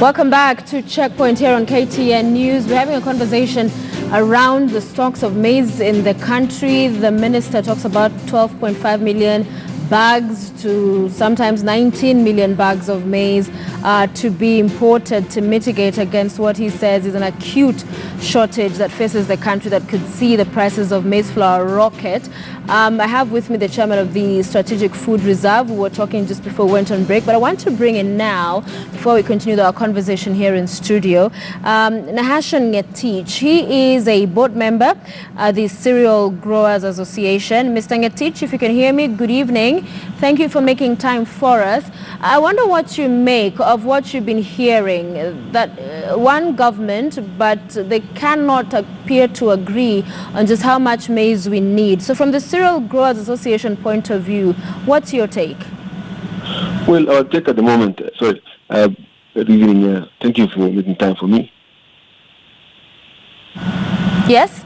Welcome back to Checkpoint here on KTN News. We're having a conversation around the stocks of maize in the country. The minister talks about 12.5 million bags to sometimes 19 million bags of maize to be imported to mitigate against what he says is an acute shortage that faces the country that could see the prices of maize flour rocket. I have with me the chairman of the Strategic Food Reserve. We were talking just before we went on break, but I want to bring in now, before we continue our conversation here in studio, Nahashan Ngetich. He is a board member at the Cereal Growers Association. Mr. Ngetich, if you can hear me, good evening. Thank you for making time for us. I wonder what you make of what you've been hearing, that one government, but they cannot appear to agree on just how much maize we need. So from the Cereal Growers Association point of view, what's your take? Well, our take at the moment, good evening, thank you for making time for me. Yes?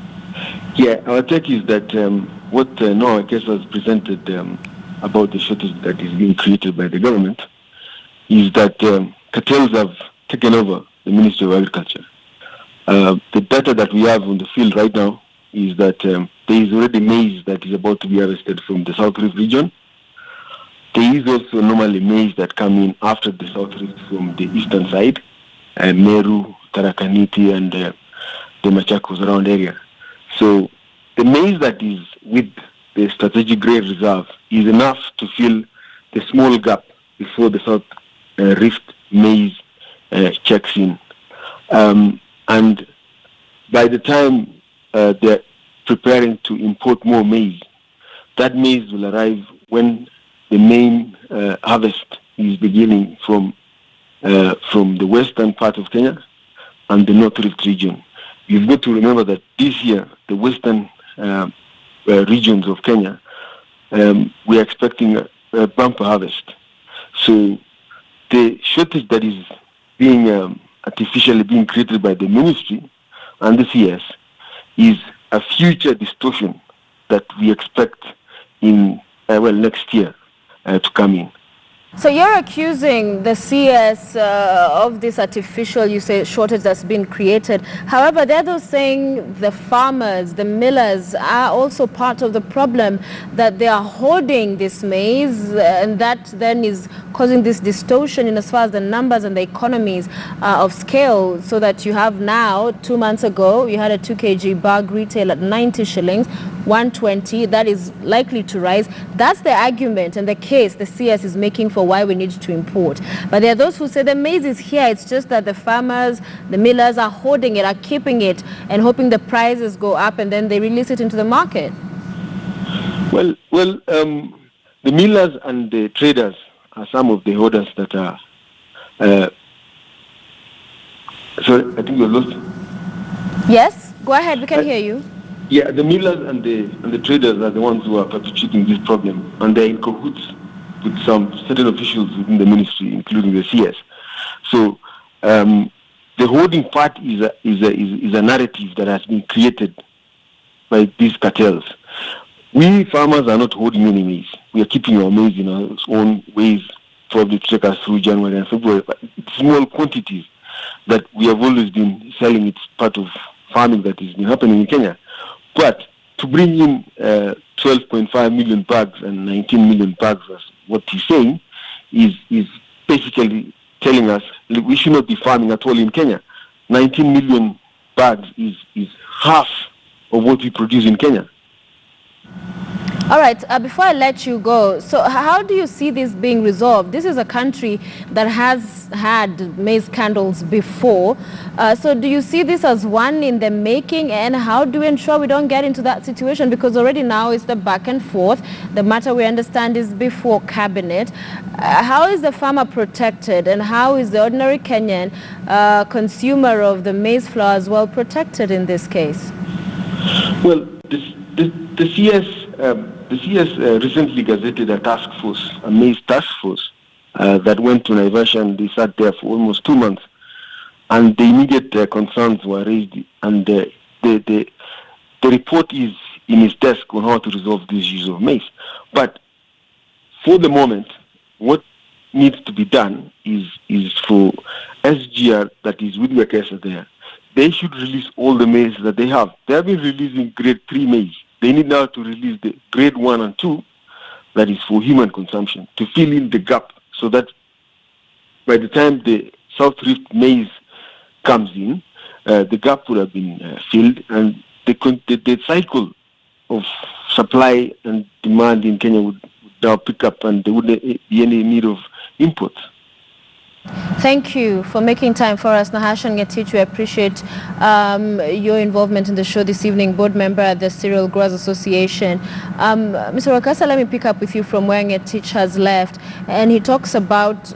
Yeah, our take is that what Noah case was presented about the shortage that is being created by the government is that cartels have taken over the Ministry of Agriculture. The data that we have on the field right now is that there is already maize that is about to be harvested from the South Rift region. There is also normally maize that come in after the South Rift from the eastern side, Meru, Tarakaniti, and the Machakos around area. So the maize that is with the strategic grain reserve is enough to fill the small gap before the South Rift maize checks in. And by the time they're preparing to import more maize, that maize will arrive when the main harvest is beginning from the western part of Kenya and the North Rift region. You've got to remember that this year, the western regions of Kenya, we are expecting a bumper harvest. So the shortage that is being artificially being created by the ministry and the CS is a future distortion that we expect in next year to come in. So you're accusing the CS of this artificial, you say, shortage that's been created. However, they're those saying the farmers, the millers are also part of the problem, that they are hoarding this maize, and that then is causing this distortion in as far as the numbers and the economies of scale, so that you have now, 2 months ago, you had a 2 kg bag retail at 90 shillings, 120, that is likely to rise. That's the argument and the case the CS is making for why we need to import. But there are those who say the maize is here, it's just that the farmers, the millers are hoarding it, are keeping it and hoping the prices go up and then they release it into the market. Well, the millers and the traders are some of the hoarders that are... sorry, I think you're lost. Yes, go ahead, we can hear you. Yeah, the millers and the traders are the ones who are perpetuating this problem, and they're in cahoots with some certain officials within the ministry, including the CS. So the hoarding part is a narrative that has been created by these cartels. We farmers are not hoarding any maize. We are keeping our maize in our own ways, probably to take us through January and February. But it's small quantities that we have always been selling. It's part of farming that has been happening in Kenya. But to bring in 12.5 million bags and 19 million bags, as what he's saying, is basically telling us we should not be farming at all in Kenya. 19 million bags is half of what we produce in Kenya. All right, before I let you go, so how do you see this being resolved? This is a country that has had maize scandals before. So do you see this as one in the making, and how do we ensure we don't get into that situation? Because already now it's the back and forth. The matter we understand is before cabinet. How is the farmer protected, and how is the ordinary Kenyan consumer of the maize flour as well protected in this case? Well, the CS recently gazetted a task force, a maize task force, that went to Naivasha, and they sat there for almost 2 months. And the immediate concerns were raised, and the report is in his desk on how to resolve these issues of maize. But for the moment, what needs to be done is for SGR, that is with Wekesa there, they should release all the maize that they have. They have been releasing grade 3 maize. They need now to release the grade 1 and 2, that is for human consumption, to fill in the gap, so that by the time the South Rift maize comes in, the gap would have been filled, and the cycle of supply and demand in Kenya would now pick up, and there wouldn't be any need of imports. Thank you for making time for us, Nahash and Ngetich. We appreciate your involvement in the show this evening, board member at the Cereal Growers Association. Mr. Wakasa, let me pick up with you from where Ngetich has left, and he talks about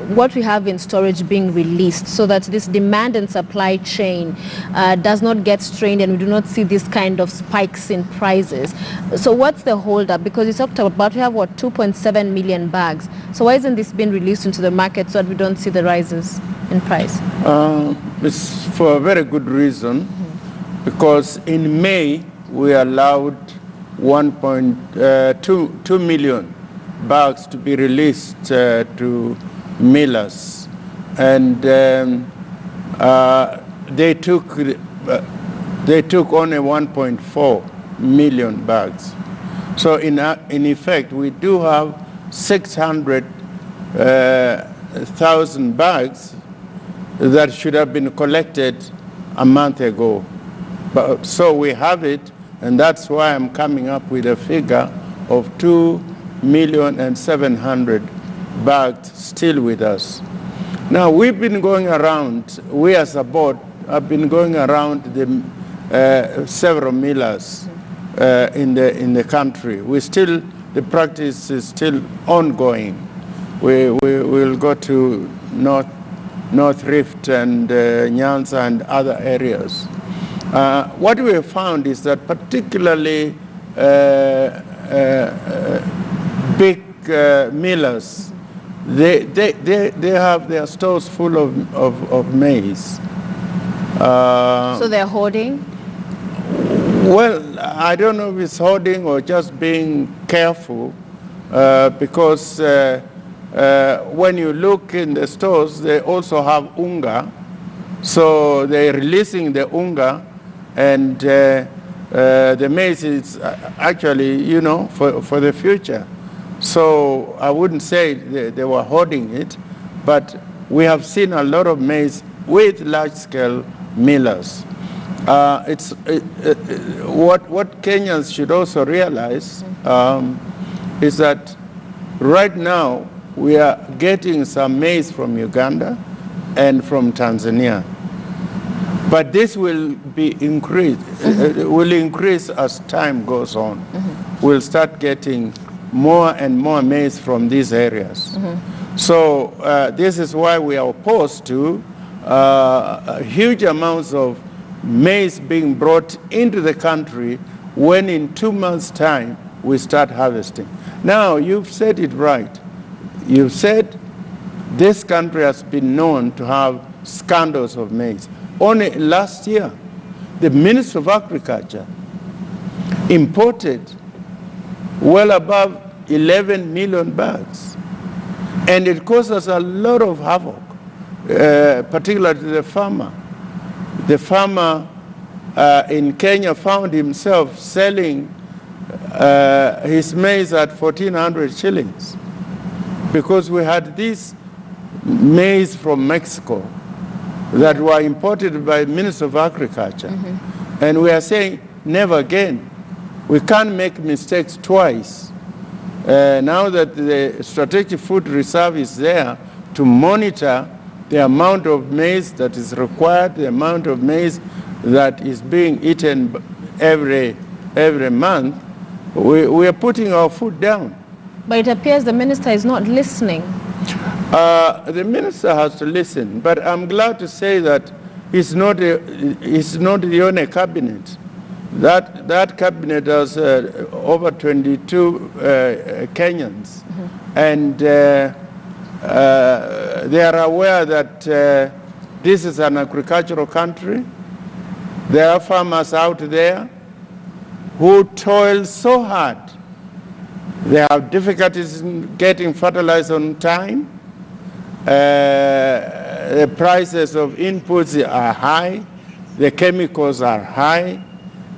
what we have in storage being released so that this demand and supply chain does not get strained and we do not see this kind of spikes in prices. So what's the holdup? Because you talked about we have, 2.7 million bags. So why isn't this being released into the market so that we don't see the rises in price? It's for a very good reason, because in May we allowed 1.2 million bags to be released to millers, and they took only 1.4 million bags. So in effect, we do have 600,000 bags that should have been collected a month ago. But so we have it, and that's why I'm coming up with a figure of 2,700,000 bags still with us. Now, we've been going around, we as a board have been going around the several millers in the country. The practice is still ongoing. We will go to North Rift and Nyanza and other areas. What we have found is that particularly big millers, they have their stores full of maize. So they're hoarding? Well, I don't know if it's hoarding or just being careful, because when you look in the stores, they also have unga. So they're releasing the unga, and the maize is actually, for the future. So I wouldn't say they were hoarding it, but we have seen a lot of maize with large-scale millers. What Kenyans should also realize is that right now we are getting some maize from Uganda and from Tanzania, but this will be increased. Will increase as time goes on. We'll start getting more and more maize from these areas. So this is why we are opposed to huge amounts of maize being brought into the country when in 2 months' time we start harvesting. Now, you've said it right. You've said this country has been known to have scandals of maize. Only last year, the Minister of Agriculture imported well above 11 million bags. And it caused us a lot of havoc, particularly to the farmer. The farmer in Kenya found himself selling his maize at 1,400 shillings because we had this maize from Mexico that were imported by the Minister of Agriculture. And we are saying, never again. We can't make mistakes twice. Now that the Strategic Food Reserve is there to monitor the amount of maize that is required, the amount of maize that is being eaten every month, we are putting our foot down. But it appears the minister is not listening. The minister has to listen, but I'm glad to say that it's not the only cabinet. That cabinet has over 22 Kenyans, and they are aware that this is an agricultural country. There are farmers out there who toil so hard. They have difficulties in getting fertilizer on time. the prices of inputs are high, the chemicals are high,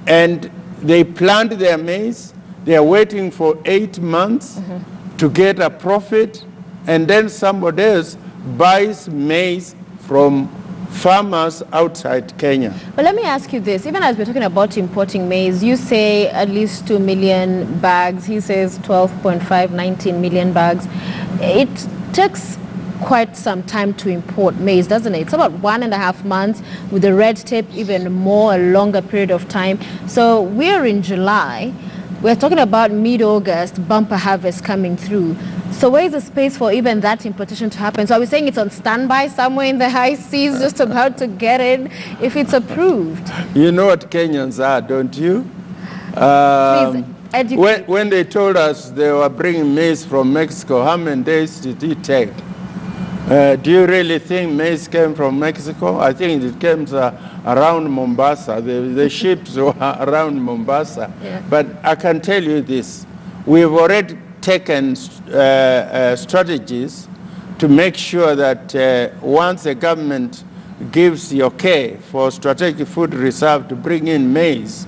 and they plant their maize, they are waiting for 8 months to get a profit, and then somebody else buys maize from farmers outside Kenya. But let me ask you this, even as we're talking about importing maize, you say at least 2 million bags, he says 12.5, 19 million bags. It takes quite some time to import maize, doesn't it? It's about 1.5 months, with the red tape even more, a longer period of time. So we're in July, we're talking about mid-August, bumper harvest coming through. So where is the space for even that importation to happen? So are we saying it's on standby somewhere in the high seas, just about to get in if it's approved? You know what Kenyans are, don't you? Please educate. When they told us they were bringing maize from Mexico, how many days did it take? Do you really think maize came from Mexico? I think it came around Mombasa. The ships were around Mombasa. Yeah. But I can tell you this. We've already taken strategies to make sure that once the government gives the okay for strategic food reserve to bring in maize,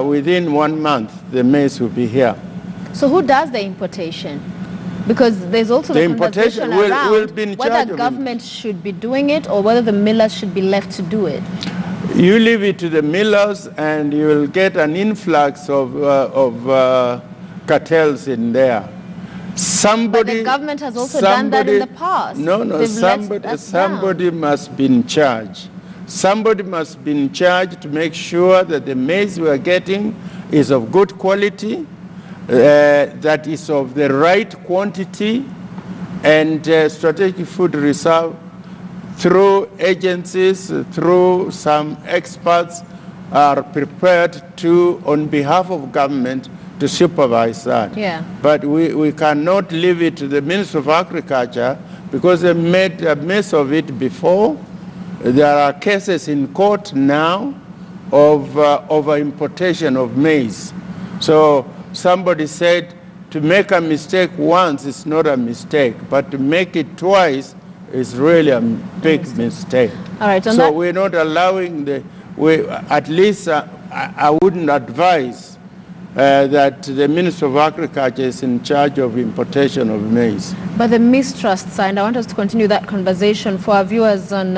within 1 month, the maize will be here. So who does the importation? Because there's also the conversation around whether government should be doing it or whether the millers should be left to do it. You leave it to the millers and you will get an influx of cartels in there. But the government has also done that in the past. No, somebody must be in charge. Somebody must be in charge to make sure that the maize we are getting is of good quality, that is of the right quantity, and strategic food reserve through agencies, through some experts are prepared to, on behalf of government, to supervise that. Yeah. But we cannot leave it to the Ministry of Agriculture because they made a mess of it before. There are cases in court now of over-importation of maize. So somebody said to make a mistake once is not a mistake, but to make it twice is really a big mistake. All right, so we're not allowing at least I wouldn't advise that the Minister of Agriculture is in charge of importation of maize. But the mistrust side, I want us to continue that conversation for our viewers on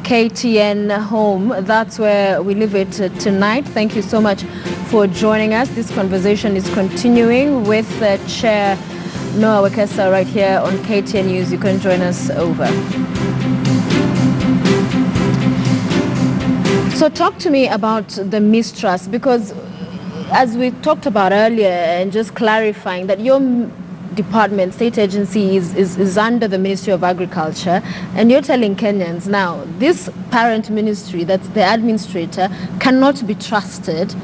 KTN Home. That's where we leave it tonight. Thank you so much for joining us. This conversation is continuing with Chair Noah Wekesa right here on KTN News. You can join us over. So talk to me about the mistrust, because as we talked about earlier, and just clarifying that your department, state agency is under the Ministry of Agriculture, and you're telling Kenyans now, this parent ministry, that's the administrator, cannot be trusted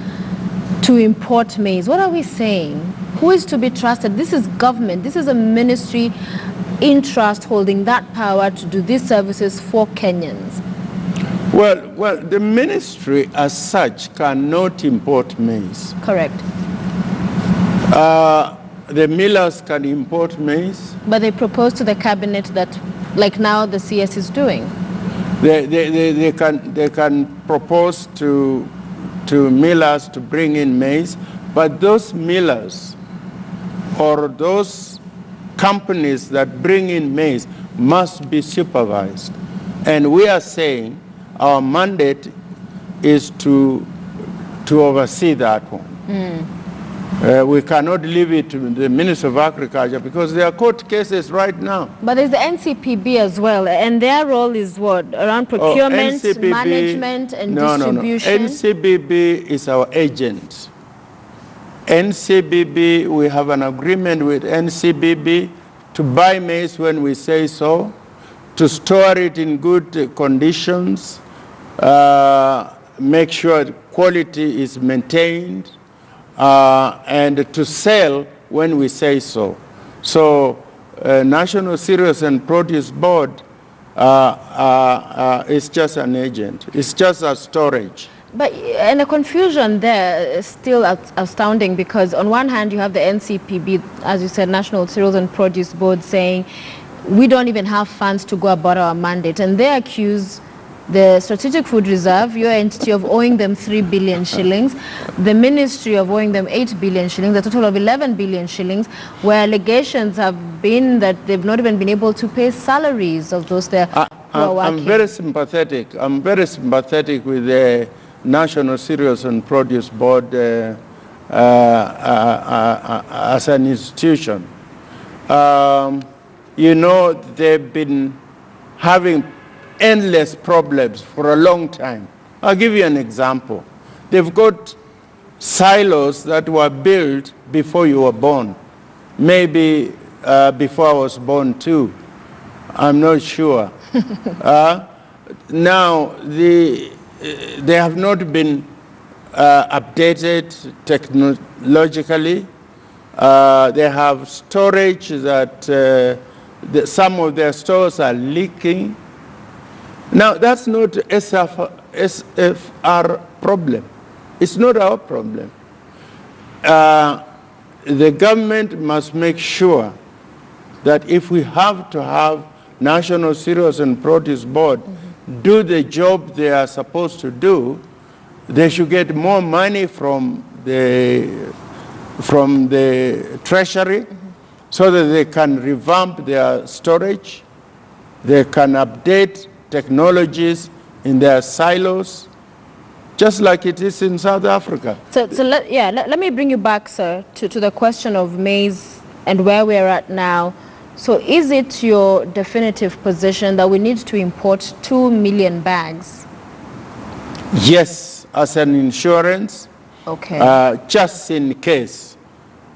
to import maize. What are we saying? Who is to be trusted? This is government. This is a ministry in trust holding that power to do these services for Kenyans. Well, the ministry as such cannot import maize. Correct. The millers can import maize. But they propose to the cabinet that, like now the CS is doing. They can propose to millers to bring in maize, but those millers or those companies that bring in maize must be supervised. And we are saying our mandate is to oversee that one. We cannot leave it to the Minister of Agriculture because there are court cases right now. But there's the NCPB as well, and their role is what? Around procurement, management, and distribution? No. NCPB is our agent. NCPB, we have an agreement with NCPB to buy maize when we say so, to store it in good conditions, make sure quality is maintained, and to sell when we say so. So National Cereals and Produce Board is just an agent. It's just a storage. But and the confusion there is still astounding, because on one hand you have the NCPB, as you said, National Cereals and Produce Board, saying we don't even have funds to go about our mandate. And they accuse the Strategic Food Reserve, your entity, of owing them 3 billion shillings, the ministry of owing them 8 billion shillings, a total of 11 billion shillings, where allegations have been that they've not even been able to pay salaries of those there who are working. I'm very sympathetic. I'm very sympathetic with the National Cereals and Produce Board as an institution. You know, they've been having endless problems for a long time. I'll give you an example. They've got silos that were built before you were born. Maybe before I was born too. I'm not sure. Now, they have not been updated technologically. They have storage that some of their stores are leaking. Now, that's not SFR problem. It's not our problem. The government must make sure that if we have to have National Cereals and Produce Board do the job they are supposed to do, they should get more money from the treasury so that they can revamp their storage, they can update technologies in their silos, just like it is in South Africa. So let me bring you back, sir, to the question of maize and where we're at now. So is it your definitive position that we need to import 2 million bags? Yes, as an insurance, okay. Just in case,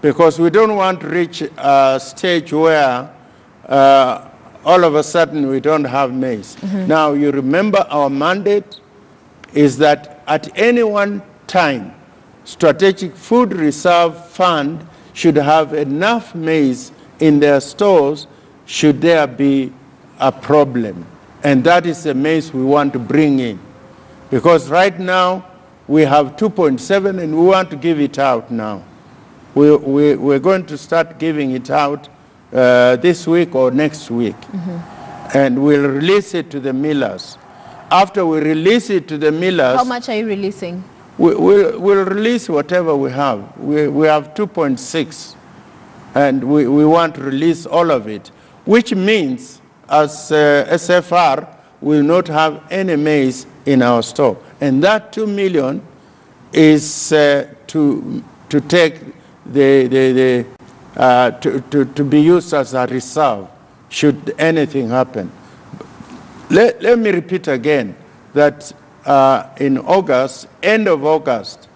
because we don't want to reach a stage where all of a sudden we don't have maize. Now, you remember our mandate is that at any one time, Strategic Food Reserve Fund should have enough maize in their stores should there be a problem. And that is the maize we want to bring in. Because right now, we have 2.7 and we want to give it out now. We're going to start giving it out this week or next week. And we'll release it to the millers. After we release it to the millers... How much are you releasing? We'll release whatever we have. We have 2.6. And we want to release all of it, which means as SFR will not have any maize in our store. And that 2 million is to take to be used as a reserve should anything happen. Let me repeat again that in August, end of August,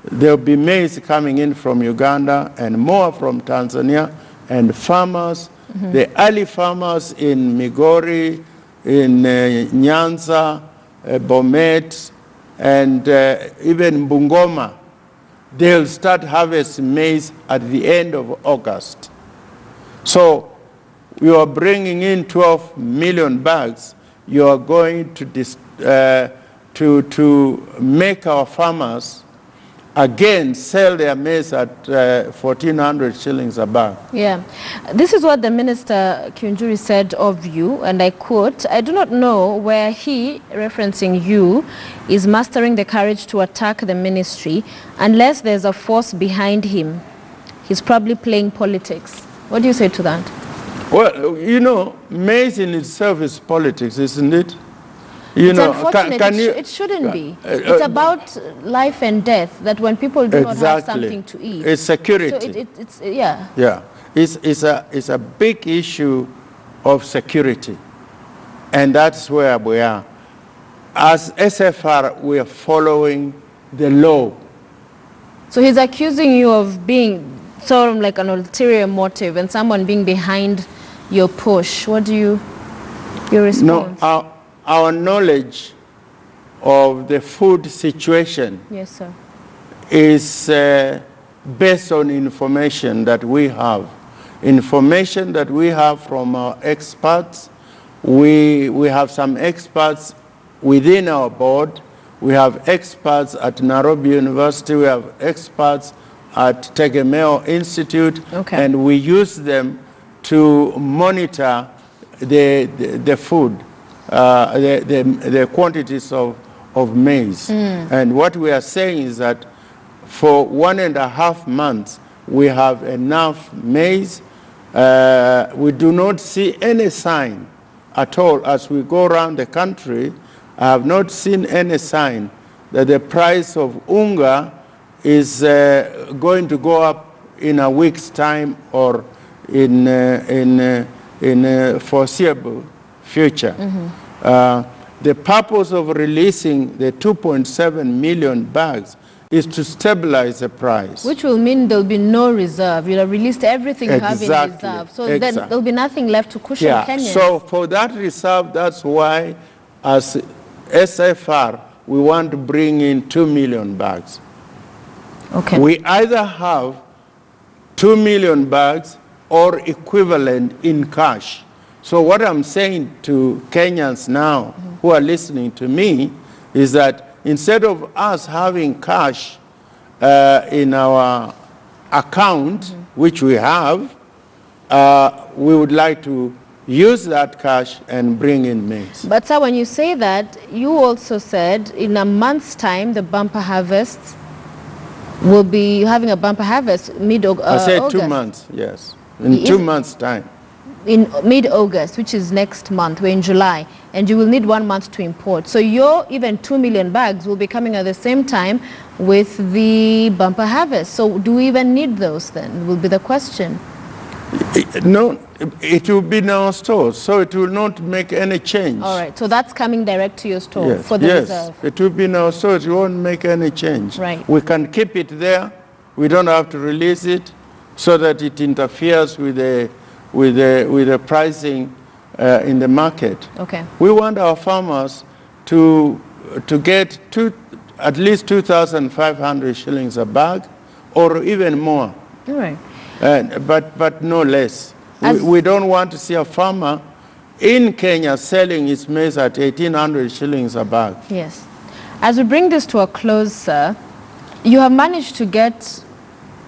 there will be maize coming in from Uganda and more from Tanzania, and farmers, the early farmers in Migori, in Nyanza, Bomet, and even Bungoma, they'll start harvesting maize at the end of August. So you are bringing in 12 million bags. You are going to make our farmers again sell their maize at 1,400 shillings a bag. Yeah. This is what the Minister Kiunjuri said of you, and I quote, "I do not know where he," referencing you, "is mustering the courage to attack the ministry unless there's a force behind him. He's probably playing politics." What do you say to that? Well, you know, maize in itself is politics, isn't it? It's unfortunate. It shouldn't be. It's about life and death, that when people do not have something to eat. It's security. So it's yeah. Yeah. It's a big issue of security. And that's where we are. As SFR, we are following the law. So he's accusing you of being sort of like an ulterior motive and someone being behind your push. What do your response? No, our knowledge of the food situation, yes, sir, is based on information that we have. Information that we have from our experts. We have some experts within our board. We have experts at Nairobi University. We have experts at Tegemeo Institute. Okay. And we use them to monitor the food, the quantities of maize. And what we are saying is that for 1.5 months, we have enough maize. We do not see any sign at all as we go around the country. I have not seen any sign that the price of unga is going to go up in a week's time or in a foreseeable future. The purpose of releasing the 2.7 million bags is to stabilize the price. Which will mean there'll be no reserve. You'll have released everything you have in reserve. So then there'll be nothing left to cushion Kenyans. So for that reserve, that's why as SFR, we want to bring in 2 million bags. Okay. We either have 2 million bags or equivalent in cash. So what I'm saying to Kenyans now who are listening to me is that instead of us having cash in our account, which we have, we would like to use that cash and bring in maize. But sir, when you say that, you also said in a month's time, the bumper harvest will be having a bumper harvest mid-August. I said 2 months, yes. In 2 months' time. In mid-August, which is next month, we're in July, and you will need 1 month to import. So your even 2 million bags will be coming at the same time with the bumper harvest. So do we even need those then, will be the question. No, it will be in our stores, so it will not make any change. All right, so that's coming direct to your store for the reserve. It will be in our stores, it won't make any change. Right. We can keep it there, we don't have to release it so that it interferes with the pricing in the market. Okay. We want our farmers to get at least 2,500 shillings a bag or even more. All right. But no less. We don't want to see a farmer in Kenya selling his maize at 1,800 shillings a bag. Yes. As we bring this to a close, sir, you have managed to get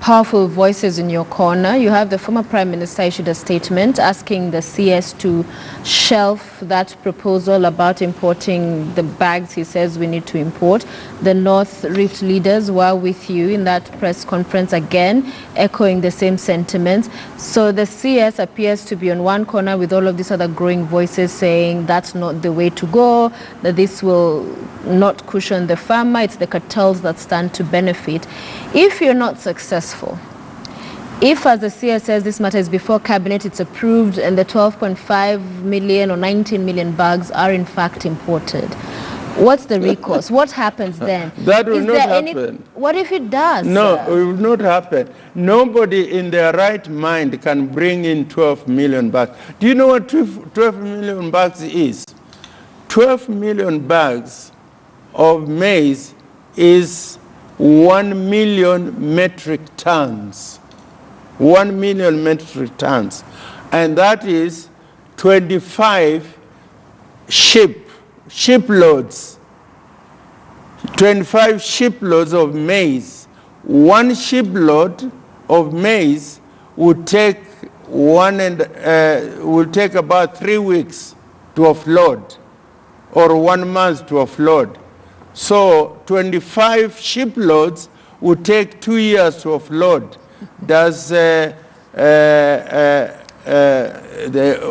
powerful voices in your corner. You have the former Prime Minister issued a statement asking the CS to shelf that proposal about importing the bags he says we need to import. The North Rift leaders were with you in that press conference again, echoing the same sentiments. So the CS appears to be on one corner with all of these other growing voices saying that's not the way to go, that this will not cushion the farmer, it's the cartels that stand to benefit. If you're not successful, if, as the CS says, this matter is before cabinet, it's approved, and the 12.5 million or 19 million bags are in fact imported, what's the recourse? What happens then? That will not happen. What if it does? No, it will not happen. Nobody in their right mind can bring in 12 million bags. Do you know what 12 million bags is? 12 million bags of maize is 1 million metric tons. 1 million metric tons. And that is 25 shiploads. 25 shiploads of maize. One shipload of maize would take about 3 weeks to offload, or 1 month to offload. So 25 shiploads would take 2 years to offload. Does the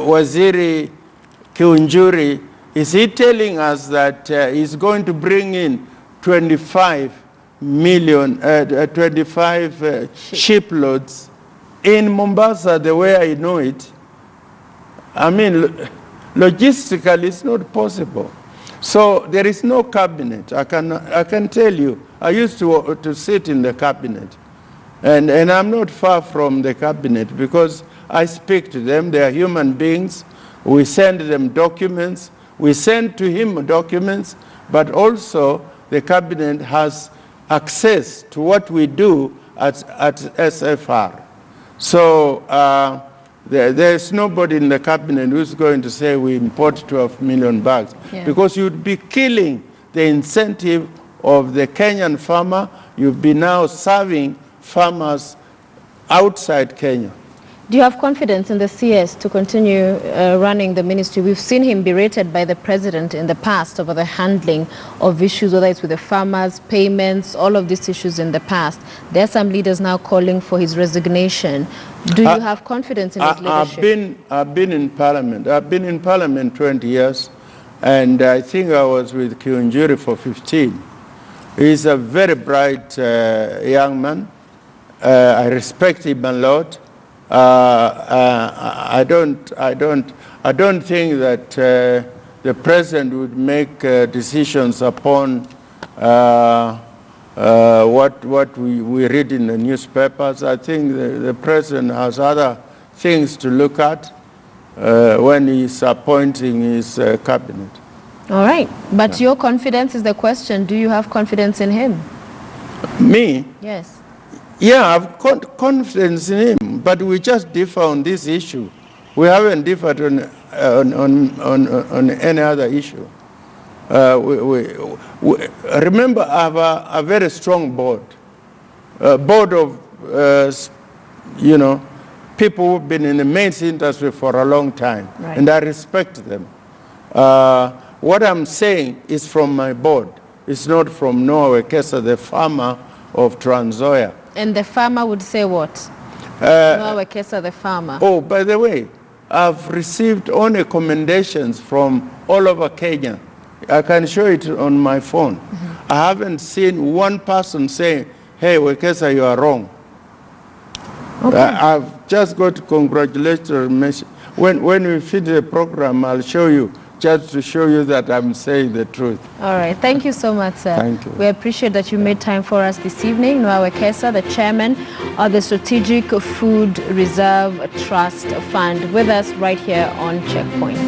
Waziri Kiunjuri, is he telling us that he's going to bring in 25 shiploads in Mombasa the way I know it? I mean, logistically, it's not possible. So there is no cabinet. I can tell you, I used to sit in the cabinet. And I'm not far from the cabinet because I speak to them. They are human beings. We send them documents. We send to him documents, but also the cabinet has access to what we do at SFR. So there's nobody in the cabinet who's going to say we import 12 million bags, because you'd be killing the incentive of the Kenyan farmer. You'd be now serving farmers outside Kenya. Do you have confidence in the CS to continue running the ministry? We've seen him berated by the president in the past over the handling of issues, whether it's with the farmers, payments, all of these issues in the past. There are some leaders now calling for his resignation. Do you have confidence in his leadership? I've been in Parliament. I've been in Parliament 20 years, and I think I was with Kiunjuri for 15. He's a very bright young man. I respect him a lot. I don't think that the president would make decisions upon what we read in the newspapers. I think the president has other things to look at when he's appointing his cabinet. All right, but your confidence is the question. Do you have confidence in him? Me? Yes. Yeah, I've got confidence in him, but we just differ on this issue. We haven't differed on any other issue. Remember, I have a very strong board, a board of, people who've been in the maize industry for a long time, right. And I respect them. What I'm saying is from my board. It's not from Noah Wekesa, the farmer of Trans Nzoia. And the farmer would say what? Noah Wekesa, the farmer. Oh, by the way, I've received only commendations from all over Kenya. I can show it on my phone. Mm-hmm. I haven't seen one person saying, hey, Wekesa, you are wrong. Okay. I've just got congratulations. When we finish the program, I'll show you, just to show you that I'm saying the truth. All right. Thank you so much, sir. Thank you. We appreciate that you made time for us this evening. Noah Wekesa, the chairman of the Strategic Food Reserve Trust Fund, with us right here on Checkpoint.